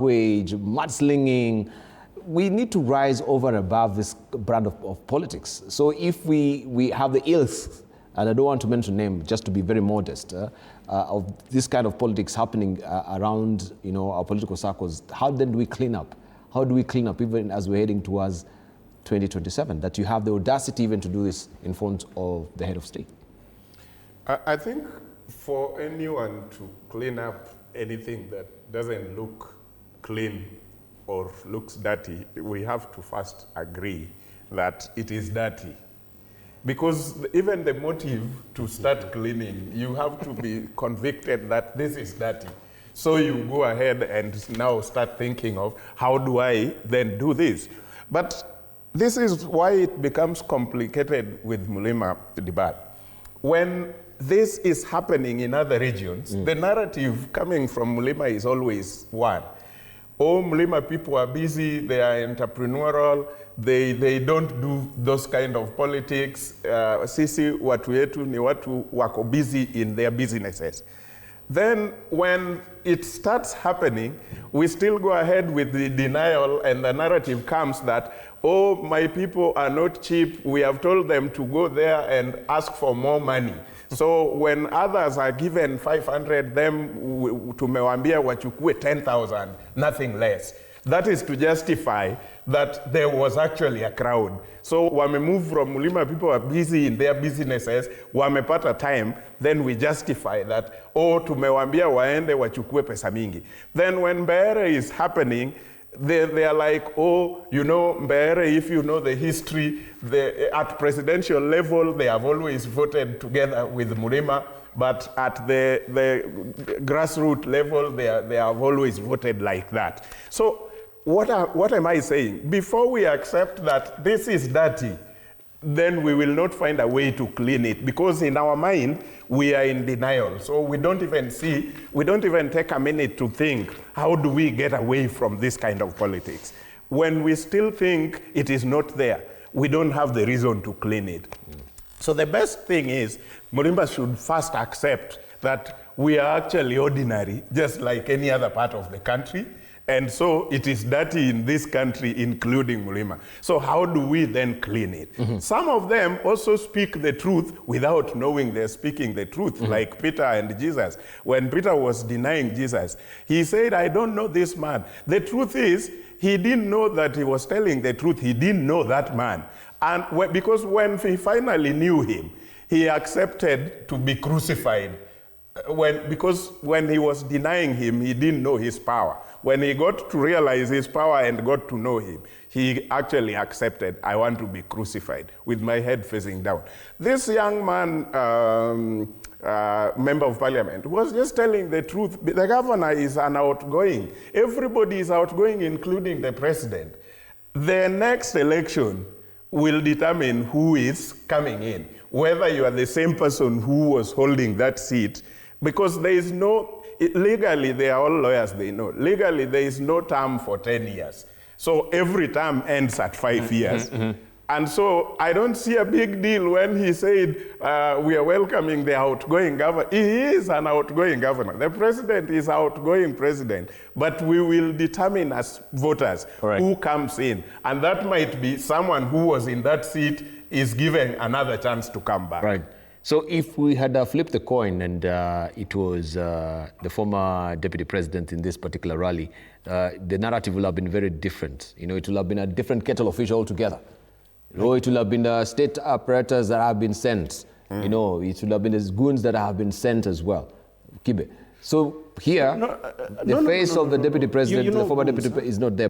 language, mudslinging. We need to rise over and above this brand of politics. So if we have the ills, and I don't want to mention name, just to be very modest, of this kind of politics happening around our political circles, how then do we clean up? How do we clean up even as we're heading towards 2027, that you have the audacity even to do this in front of the head of state? I think for anyone to clean up anything that doesn't look clean or looks dirty, we have to first agree that it is dirty. Because even the motive to start cleaning, you have to be convicted that this is dirty. So you go ahead and now start thinking of how do I then do this? But this is why it becomes complicated with Murima Debate. When this is happening in other regions, the narrative coming from Murima is always one. Oh, Murima people are busy, they are entrepreneurial, they don't do those kind of politics. Sisi watu yetu ni watu wako busy in their businesses. Then when it starts happening, we still go ahead with the denial, and the narrative comes that, oh, my people are not cheap. We have told them to go there and ask for more money. So when others are given 500, them tumewambia wachukue 10,000, nothing less. That is to justify that there was actually a crowd. So when we move from Murima, people are busy in their businesses, wamepata time, then we justify that, oh, tumewambia waende wachukue pesa mingi. Then when Mbeere is happening, they are like, oh, Mbeere, if you know the history, at presidential level, they have always voted together with Murima, but at the grassroots level, they have always voted like that. So what am I saying? Before we accept that this is dirty, then we will not find a way to clean it, because in our mind, we are in denial. So we don't even take a minute to think, how do we get away from this kind of politics? When we still think it is not there, we don't have the reason to clean it. So the best thing is, Murima should first accept that we are actually ordinary, just like any other part of the country. And so it is dirty in this country, including Murima. So how do we then clean it? Some of them also speak the truth without knowing they're speaking the truth, like Peter and Jesus. When Peter was denying Jesus, he said, I don't know this man. The truth is, he didn't know that he was telling the truth. He didn't know that man. And because when he finally knew him, he accepted to be crucified. Because when he was denying him, he didn't know his power. When he got to realize his power and got to know him, he actually accepted, I want to be crucified with my head facing down. This young man, member of parliament, was just telling the truth. The governor is an outgoing. Everybody is outgoing, including the president. The next election will determine who is coming in, whether you are the same person who was holding that seat, because there is no, legally, they are all lawyers, they know. Legally, there is no term for 10 years. So every term ends at 5 years. And so I don't see a big deal when he said, we are welcoming the outgoing governor. He is an outgoing governor. The president is outgoing president. But we will determine as voters who comes in. And that might be someone who was in that seat is given another chance to come back. Right. So if we had flipped the coin and it was the former deputy president in this particular rally, the narrative would have been very different. It would have been a different kettle of fish altogether. It would have been the state apparatus that have been sent. It would have been the goons that have been sent as well. Kibe. So here, the face of the deputy president, the former deputy president, is not there.